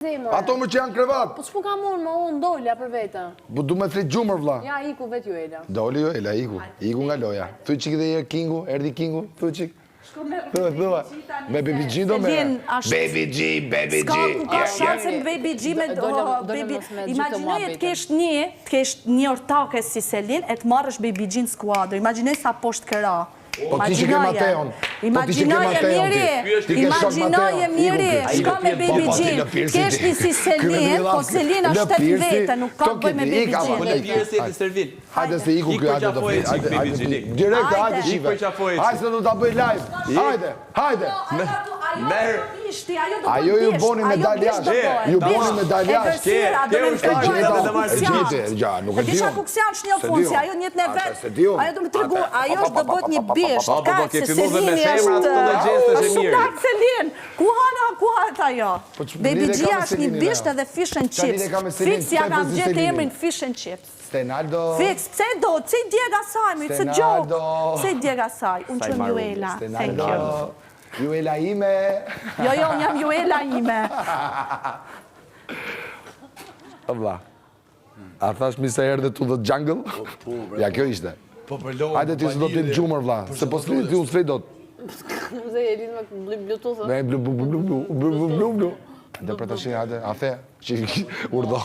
Ato më që janë krevat. Po s'pu kam unë ndolja për vete. Po du me flit gjumër, vla. Ja, iku vetë ju Ela. Doli jo, Ela, iku. Iku nga loja. Thuj qik dhe je Kingu, erdi Kingu, thuj qik. Thuj, me Baby G do me. Baby G, Baby G. Ka shansën Baby G me Imagjinoj të kesh një ortake si Selin e të marrësh Baby G në skuadrë. Imagjinoj sa poshtë këra. Po ti që ke Mateon. Imagjinoj e miri. Shka me Baby G. Kesh një si Selin, po Selin është të vete, nuk ka bëj me Baby G. Po në pjesë e të servil. Hajde se iku kjo hajde të fri. Direkt, hajde shive. Hajde se do të bëj live. Hajde, hajde. Ajo ju boni me daljash. Ju boni me daljash. Nuk e disha ku kësë janë shnjo funci, ajo njët në vetë. Ajo do më të regu, ajo është do bët një bisht. Ka se Selini është shumë lakë Selin. Ku hanë ajo? Baby G është një bisht edhe fish and chips. Fix ja kam gjithë emrin fish and chips. Stenaldo. Fix, pse do? Pse i djega saj, mi të gjokë. Pse i djega saj? Unë qëmë Juela. Thank you. Juela ime. Jo, unë jam Juela ime. Vla. A thash mi se erdhe to the jungle? Ja, kjo ishte. Hajde ti se do t'im gjumër, vla. Se po s'li ti unë s'fej do të. Se e linë me bluetooth. Me blu. Dhe për të shi, hajde, a the, që urdo.